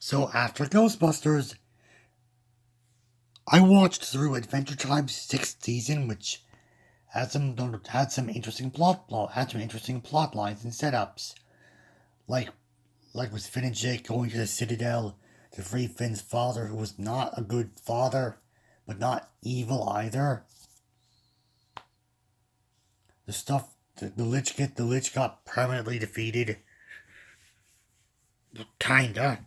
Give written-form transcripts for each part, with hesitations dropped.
So after Ghostbusters, I watched through Adventure Time's sixth season, which had some interesting plot lines and setups, like with Finn and Jake going to the Citadel to free Finn's father, who was not a good father, but not evil either. The Lich got permanently defeated, kinda.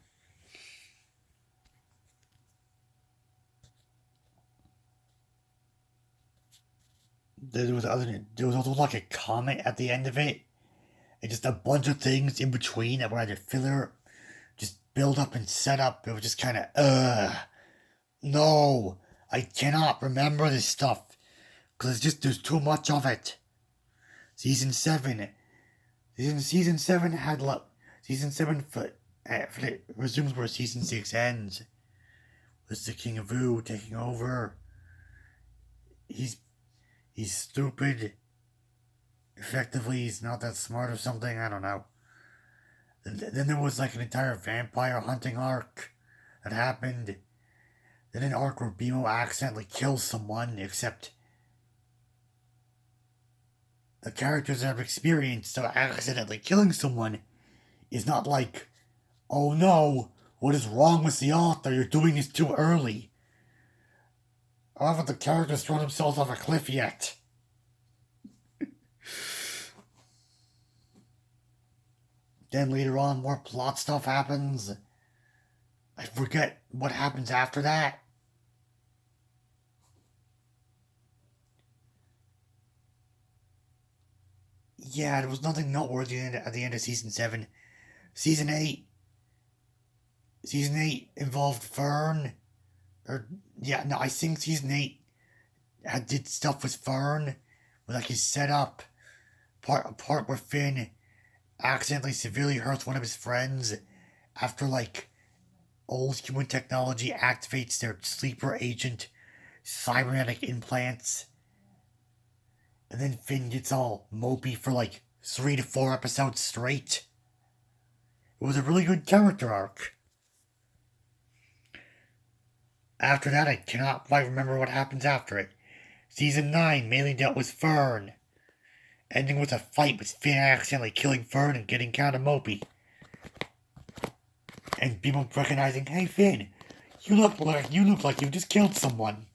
There was also like a comment at the end of it, and just a bunch of things in between that were either filler, just build up and set up. It was just kind of no, I cannot remember this stuff because there's too much of it. Season seven, season seven had season seven resumes where season six ends. With the King of Vu taking over. He's stupid. Effectively, he's not that smart or something. I don't know. Then there was like an entire vampire hunting arc that happened. Then an arc where Bimo accidentally kills someone, except the characters that have experience so accidentally killing someone is not like, oh no, what is wrong with the author? You're doing this too early. Or haven't the characters thrown themselves off a cliff yet? Then later on, more plot stuff happens. I forget what happens after that. Yeah, there was nothing noteworthy at the end of season 7. Season 8. Season 8 involved Fern. I think season 8 did stuff with Fern. With like his setup. A part where Finn accidentally severely hurts one of his friends after like old human technology activates their sleeper agent cybernetic implants. And then Finn gets all mopey for like 3 to 4 episodes straight. It was a really good character arc. After that, I cannot quite remember what happens after it. Season 9 mainly dealt with Fern, ending with a fight with Finn accidentally killing Fern and getting kind of mopey. And people recognizing, hey Finn, you look like you just killed someone.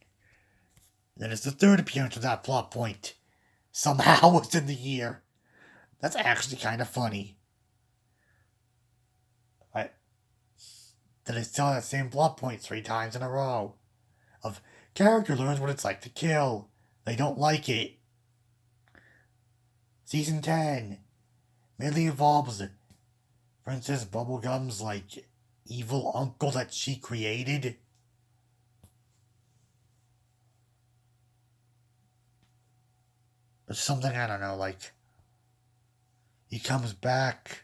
Then it's the third appearance of that plot point. Somehow within the year. That's actually kind of funny. That I saw that same plot point 3 times in a row. Of character learns what it's like to kill. They don't like it. Season 10 mainly involves Princess Bubblegum's like evil uncle that she created. Or something, I don't know, like he comes back.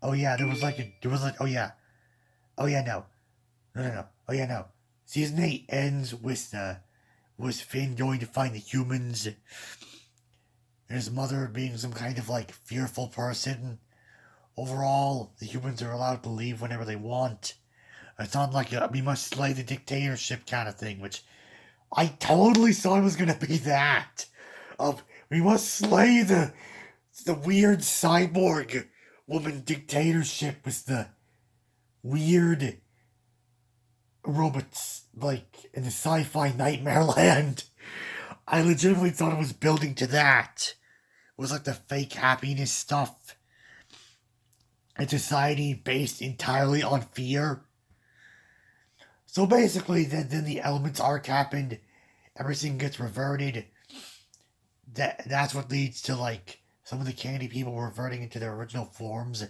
Oh yeah, no. Oh yeah, no. Season 8 ends with Finn going to find the humans and his mother being some kind of like fearful person. Overall, the humans are allowed to leave whenever they want. It's not like we must slay the dictatorship kind of thing, which I totally thought it was gonna be that. Of we must slay the weird cyborg woman dictatorship with the weird robots like in the sci-fi nightmare land. I legitimately thought it was building to that. It was like the fake happiness stuff. A society based entirely on fear. So basically, then the elements arc happened. Everything gets reverted. That's what leads to like some of the candy people reverting into their original forms,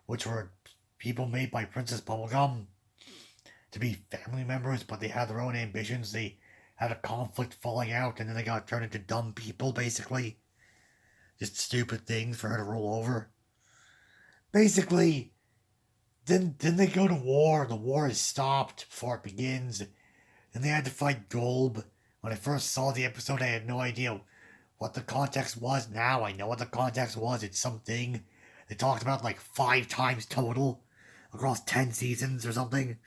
which were people made by Princess Bubblegum to be family members, but they had their own ambitions. They had a conflict falling out, and then they got turned into dumb people, basically. Just stupid things for her to roll over. Basically, then they go to war. The war is stopped before it begins. And they had to fight Golb. When I first saw the episode, I had no idea what the context was. Now I know what the context was. It's something they talked about like 5 times total. across 10 seasons or something.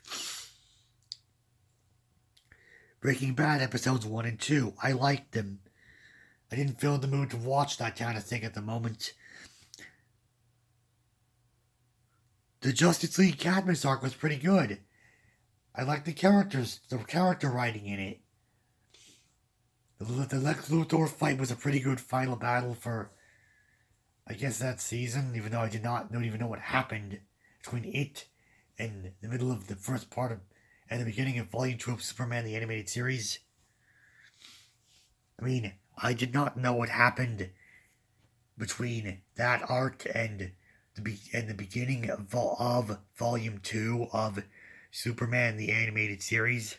Breaking Bad episodes 1 and 2. I liked them. I didn't feel in the mood to watch that kind of thing at the moment. The Justice League Cadmus arc was pretty good. I liked the character writing in it. The Lex Luthor fight was a pretty good final battle for, I guess, that season, even though I don't even know what happened between it and the middle of the first part of, and the beginning of Volume 2 of Superman the Animated Series. I mean, I did not know what happened between that arc and the beginning of Volume 2 of Superman the Animated Series.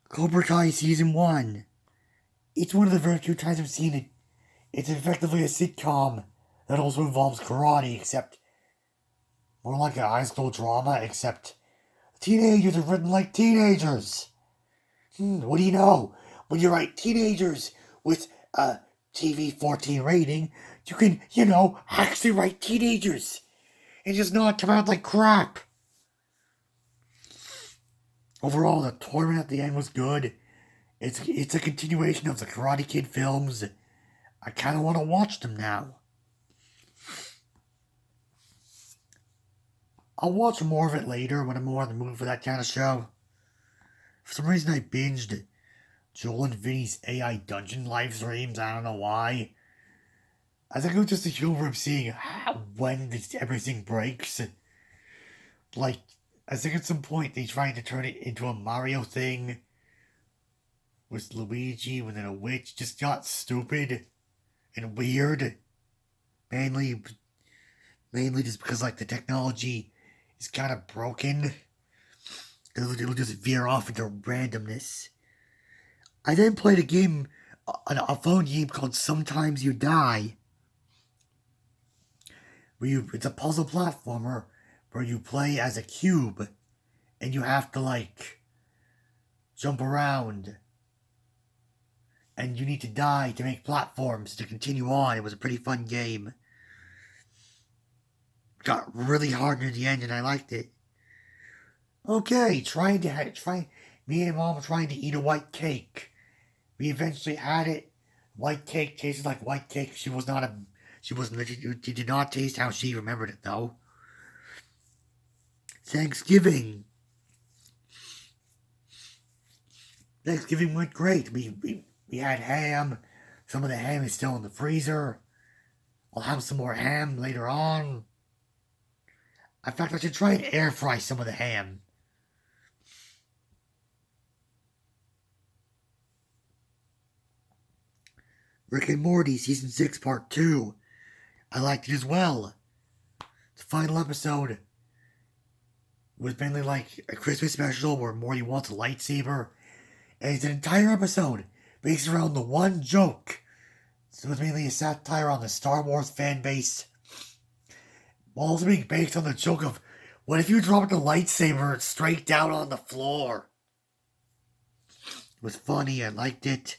Cobra Kai Season 1. It's one of the very few times I've seen it. It's effectively a sitcom that also involves karate, except more like a high school drama, except teenagers are written like teenagers. What do you know? When you write teenagers with a TV 14 rating, you can, actually write teenagers and just not come out like crap. Overall, the tournament at the end was good. It's a continuation of the Karate Kid films. I kind of want to watch them now. I'll watch more of it later when I'm more in the mood for that kind of show. For some reason, I binged Joel and Vinny's AI Dungeon live streams. I don't know why. I think it was just a humor of seeing when everything breaks. Like, I think at some point they tried to turn it into a Mario thing with Luigi, when then a witch just got stupid and weird. Mainly just because, like, the technology is kind of broken. It'll just veer off into randomness. I then played a game, a phone game called Sometimes You Die. It's a puzzle platformer where you play as a cube and you have to, like, jump around. And you need to die to make platforms to continue on. It was a pretty fun game. Got really hard near the end and I liked it. Okay, me and Mom were trying to eat a white cake. We eventually had it. White cake tasted like white cake. She did not taste how she remembered it though. Thanksgiving went great. We had ham. Some of the ham is still in the freezer. I'll have some more ham later on. In fact, I should try and air fry some of the ham. Rick and Morty Season 6 Part 2. I liked it as well. The final episode was mainly like a Christmas special where Morty wants a lightsaber. And it's an entire episode based around the one joke. So it was mainly a satire on the Star Wars fan base. While also being based on the joke of, what if you dropped a lightsaber straight down on the floor? It was funny, I liked it.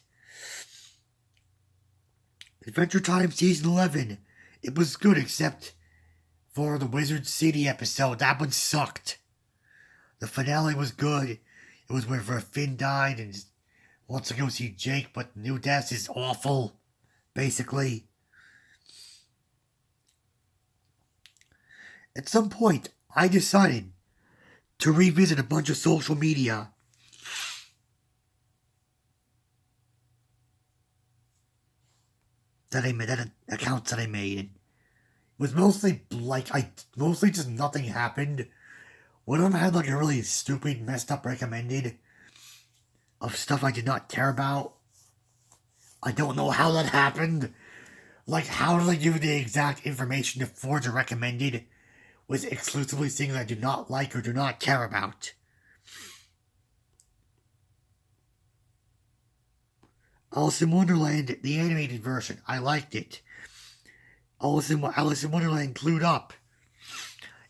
Adventure Time Season 11. It was good except for the Wizard City episode. That one sucked. The finale was good. It was where Finn died and wants to go see Jake, but New Death is awful, basically. At some point, I decided to revisit a bunch of social media. Accounts that I made. It was mostly just nothing happened. One of them had like a really stupid, messed up recommended of stuff I did not care about. I don't know how that happened. Like, how did I give the exact information to forge a recommended with exclusively things I do not like or do not care about? Alice in Wonderland, the animated version, I liked it. Alice in Wonderland Clued Up.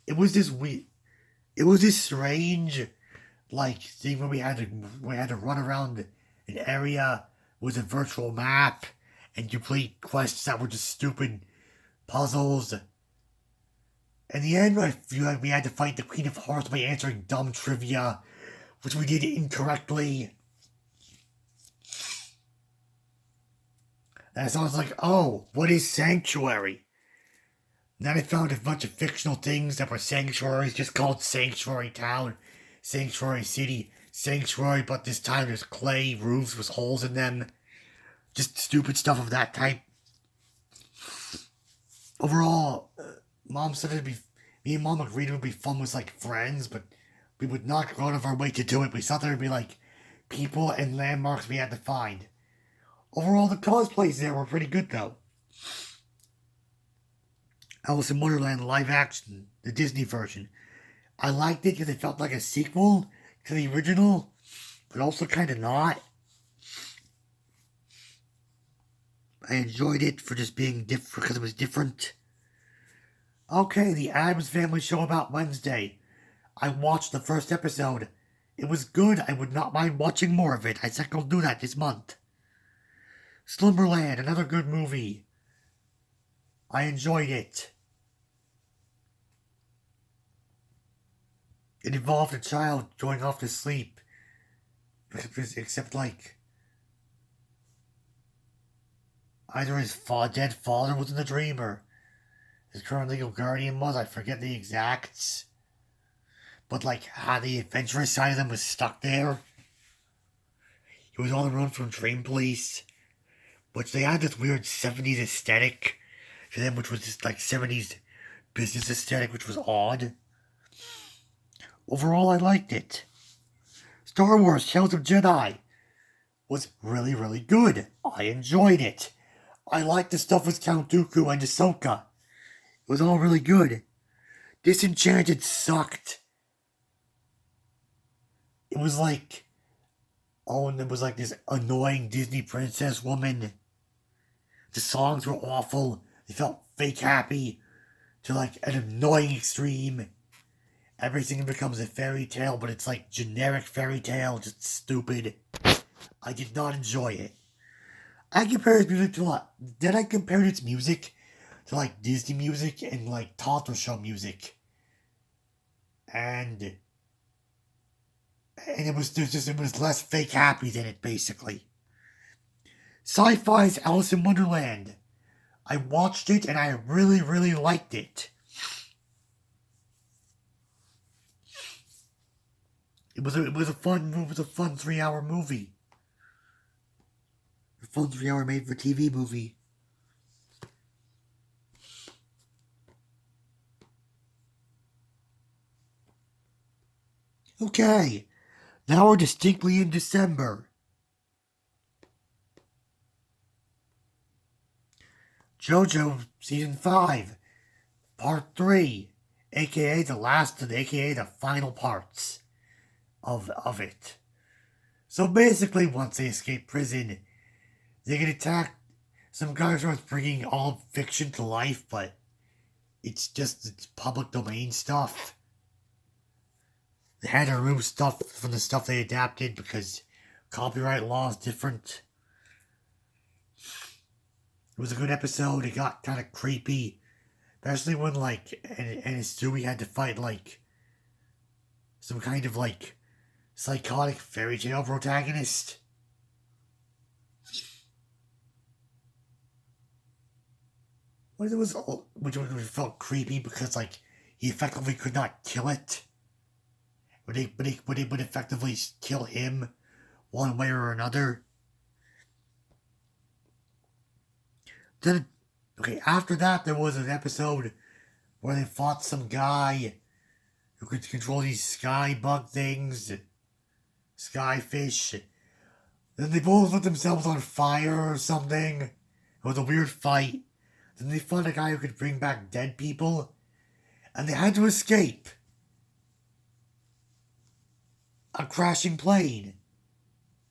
It was this strange, like, thing where we had to run around an area with a virtual map and complete quests that were just stupid puzzles. In the end, I feel like we had to fight the Queen of Hearts by answering dumb trivia, which we did incorrectly. And so I was like, oh, what is Sanctuary? And then I found a bunch of fictional things that were sanctuaries, just called Sanctuary Town, Sanctuary City, Sanctuary, but this time there's clay roofs with holes in them. Just stupid stuff of that type. Overall, Mom said me and Mom agreed it would be fun with like friends, but we would not go out of our way to do it. We thought there would be like people and landmarks we had to find. Overall, the cosplays there were pretty good though. Alice in Wonderland live action, the Disney version. I liked it because it felt like a sequel to the original, but also kind of not. I enjoyed it for just being different because it was different. Okay, the Addams Family show about Wednesday. I watched the first episode. It was good. I would not mind watching more of it. I think I'll do that this month. Slumberland, another good movie. I enjoyed it. It involved a child going off to sleep. Except like either his dead father was in the dream or his current legal guardian was. I forget the exacts. But like how the adventurous side of them was stuck there. He was on the run from dream police. Which they had this weird 70s aesthetic to them, which was just like 70s business aesthetic, which was odd. Overall, I liked it. Star Wars Tales of Jedi was really, really good. I enjoyed it. I liked the stuff with Count Dooku and Ahsoka. It was all really good. Disenchanted sucked. It was like, oh, and there was like this annoying Disney princess woman. The songs were awful. They felt fake happy to like an annoying extreme. Everything becomes a fairy tale, but it's like generic fairy tale, just stupid. I did not enjoy it. I compared its music to what? Then I compared its music to like Disney music and like Tonto Show music. And it was less fake happy than it basically. Sci-Fi's Alice in Wonderland. I watched it and I really, really liked it. It was a fun 3-hour movie. A fun 3-hour made for TV movie. Okay, now we're distinctly in December. JoJo Season 5, Part 3, aka the final parts of it. So basically, once they escape prison, they get attacked. Some guys are bringing all fiction to life, but it's public domain stuff. They had to remove stuff from the stuff they adapted because copyright law is different. It was a good episode. It got kind of creepy, especially when like and Stewie had to fight like some kind of like psychotic fairy tale protagonist. Which felt creepy because like he effectively could not kill it. But it would effectively kill him one way or another. Then, okay, after that there was an episode where they fought some guy who could control these sky bug things, skyfish. Then they both lit themselves on fire or something. It was a weird fight. Then they fought a guy who could bring back dead people. And they had to escape a crashing plane.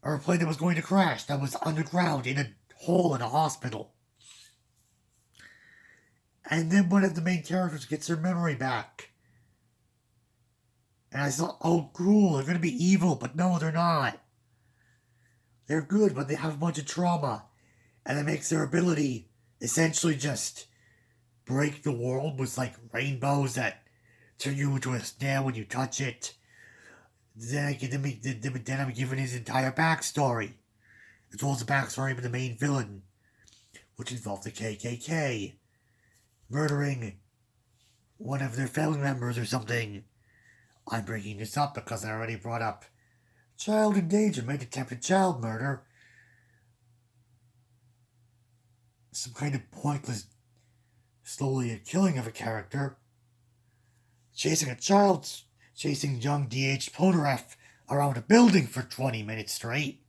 Or a plane that was going to crash that was underground in a hole in a hospital. And then one of the main characters gets their memory back. And I thought, oh cool, they're gonna be evil, but no, they're not. They're good, but they have a bunch of trauma. And it makes their ability essentially just break the world with like rainbows that turn you into a snail when you touch it. Then I'm given his entire backstory, as well as the backstory of the main villain, which involved the KKK murdering one of their family members or something. I'm bringing this up because I already brought up child endangerment, attempted child murder, some kind of pointless, slowly killing of a character, chasing young D.H. Polnareff around a building for 20 minutes straight.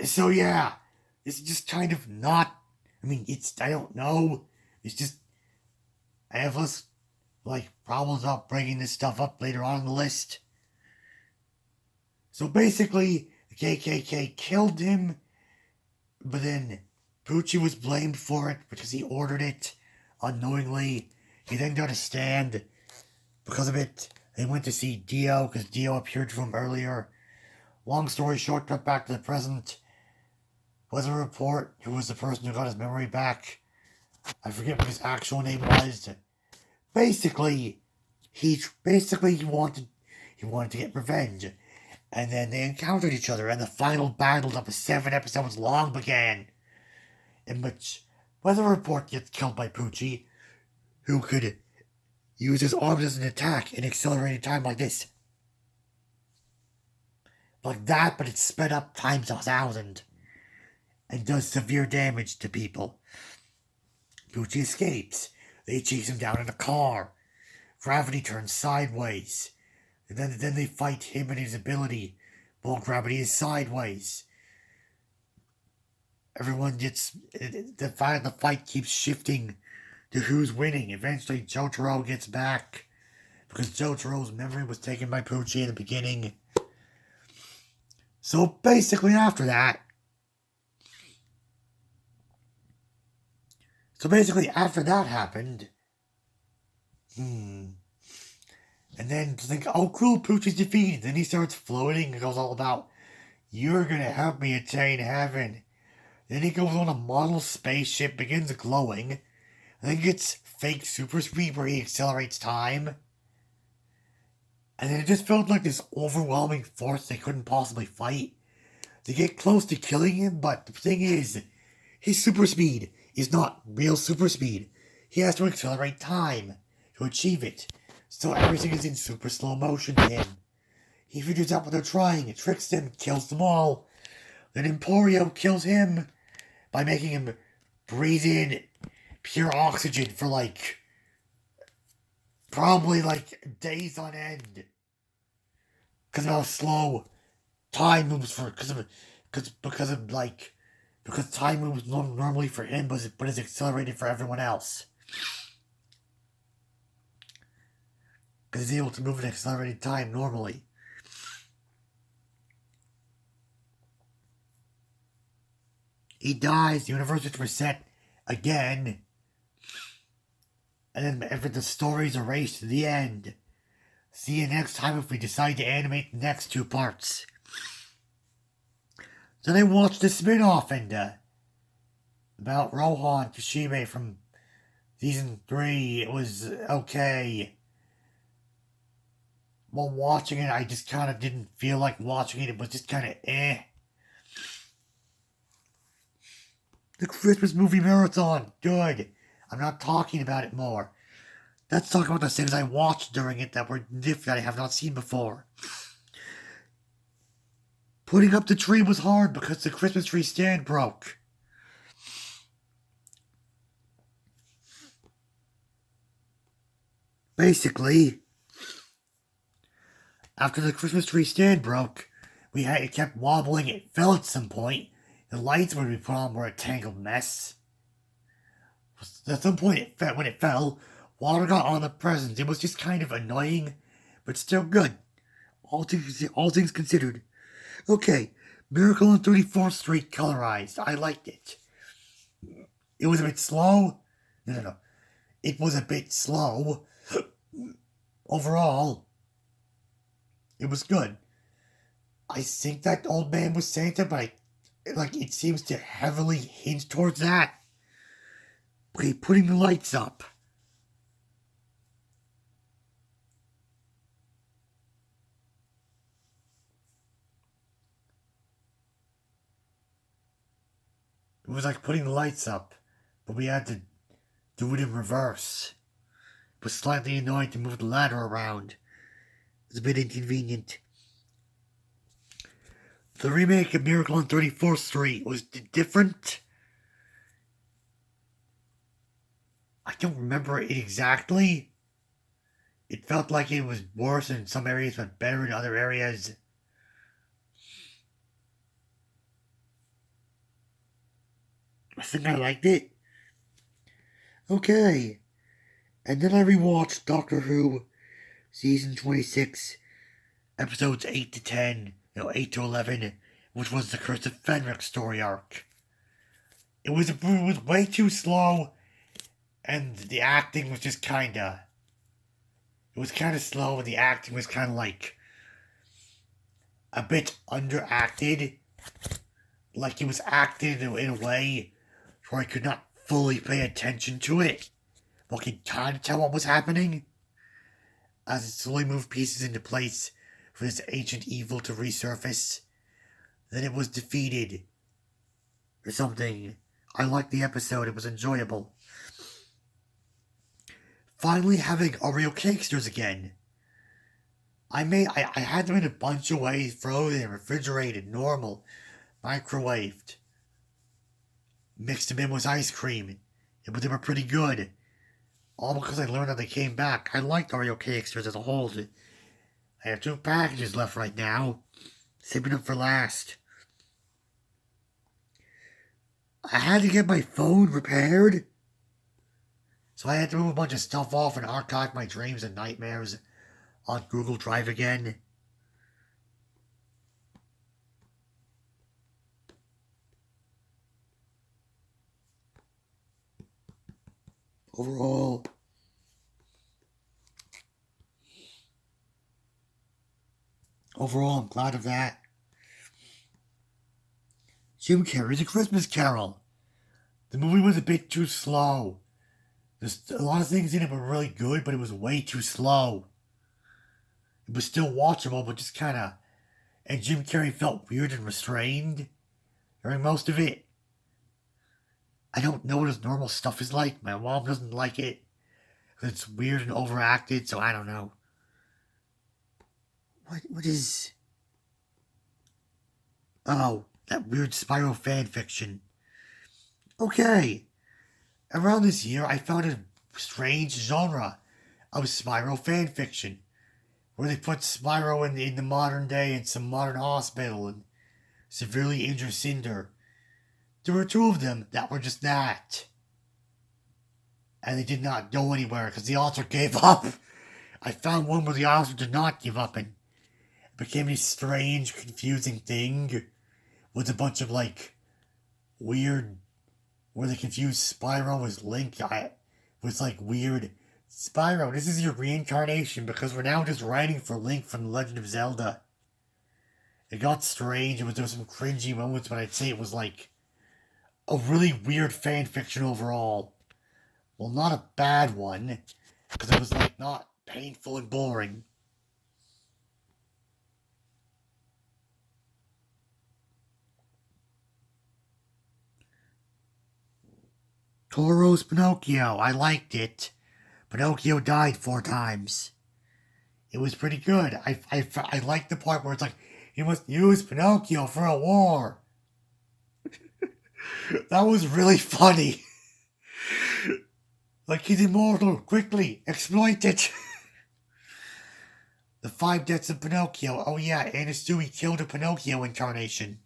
So yeah, it's just kind of not, I don't know, it's just, I have less, problems about bringing this stuff up later on in the list. So basically, the KKK killed him, but then Pucci was blamed for it because he ordered it unknowingly. He then got a stand because of it. They went to see Dio because Dio appeared to him earlier. Long story short, cut back to the present. Weather Report, who was the person who got his memory back. I forget what his actual name was. Basically, he wanted to get revenge. And then they encountered each other, and the final battle that was 7 episodes long began, in which Weather Report gets killed by Pucci, who could use his arms as an attack in accelerated time like this. Like that, but it's sped up times 1,000, and does severe damage to people. Pucci escapes. They chase him down in a car. Gravity turns sideways. And then they fight him and his ability while gravity is sideways. Everyone gets... The fight keeps shifting to who's winning. Eventually, Jotaro gets back because Jotaro's memory was taken by Pucci in the beginning. So basically after that happened... And then to think, oh cool, Pucci's defeated. Then he starts floating and goes all about, you're gonna help me attain heaven. Then he goes on a model spaceship, begins glowing, and then gets fake super speed where he accelerates time. And then it just felt like this overwhelming force they couldn't possibly fight. They get close to killing him, but the thing is, his super speed is not real super speed. He has to accelerate time to achieve it. So everything is in super slow motion to him. He figures out what they're trying, tricks them, kills them all. Then Emporio kills him by making him breathe in pure oxygen for probably days on end. Because of how slow time moves because time moves normally for him, but is accelerated for everyone else. Because he's able to move at accelerated time normally. He dies, the universe is reset again, and then the story's erased to the end. See you next time if we decide to animate the next 2 parts. Then I watched the spin-off about Rohan Kishime from season 3. It was okay. While watching it, I just kind of didn't feel like watching it. It was just kind of eh. The Christmas movie marathon, good. I'm not talking about it more. Let's talk about the things I watched during it that were different that I have not seen before. Putting up the tree was hard because the Christmas tree stand broke. Basically, after the Christmas tree stand broke, it kept wobbling, it fell at some point. The lights when we put on were a tangled mess. At some point, when it fell, water got on the presents. It was just kind of annoying, but still good. All things considered. Okay, Miracle on 34th Street colorized. I liked it. It was a bit slow. No. It was a bit slow. Overall, it was good. I think that old man was Santa, but it seems to heavily hint towards that. Okay, putting the lights up. It was like putting the lights up, but we had to do it in reverse. It was slightly annoying to move the ladder around. It was a bit inconvenient. The remake of Miracle on 34th Street was different. I don't remember it exactly. It felt like it was worse in some areas but better in other areas. I think I liked it. Okay. And then I rewatched Doctor Who Season 26, Episodes 8 to 10, 8 to 11, which was the Curse of Fenric story arc. It was way too slow, and the acting was just kinda... It was kinda slow, and the acting was kinda like... a bit underacted. Like it was acted in a way where I could not fully pay attention to it, but could kinda tell what was happening. As it slowly moved pieces into place for this ancient evil to resurface. Then it was defeated. Or something. I liked the episode, it was enjoyable. Finally having Oreo cakesters again. I had them in a bunch of ways, frozen, refrigerated, normal, microwaved. Mixed them in with ice cream. But they were pretty good. All because I learned how they came back. I liked Oreo cakesters as a whole. I have 2 packages left right now. Saving them for last. I had to get my phone repaired. So I had to move a bunch of stuff off and archive my dreams and nightmares on Google Drive again. Overall, I'm glad of that. Jim Carrey's A Christmas Carol. The movie was a bit too slow. There's a lot of things in it were really good, but it was way too slow. It was still watchable, but just kind of... And Jim Carrey felt weird and restrained during most of it. I don't know what his normal stuff is like. My mom doesn't like it. It's weird and overacted, so I don't know. What is... Oh, that weird Spyro fanfiction. Okay. Around this year, I found a strange genre of Spyro fanfiction, where they put Spyro in the modern day in some modern hospital and severely injure Cinder. There were 2 of them that were just that. And they did not go anywhere because the author gave up. I found one where the author did not give up and it became a strange, confusing thing with a bunch of weird, where they confused Spyro as Link. Was weird. Spyro, this is your reincarnation because we're now just writing for Link from The Legend of Zelda. It got strange. There was some cringy moments, but I'd say it was a really weird fanfiction overall. Well, not a bad one, because it was not painful and boring. Toro's Pinocchio, I liked it. Pinocchio died 4 times. It was pretty good. I liked the part where it's you must use Pinocchio for a war. That was really funny. He's immortal. Quickly, exploit it. The 5 deaths of Pinocchio. Oh yeah, Anna Stewie killed a Pinocchio incarnation.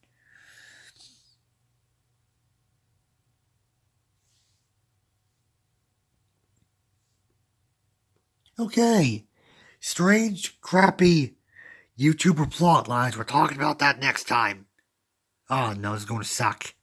Okay. Strange, crappy YouTuber plot lines. We're talking about that next time. Oh no, this is going to suck.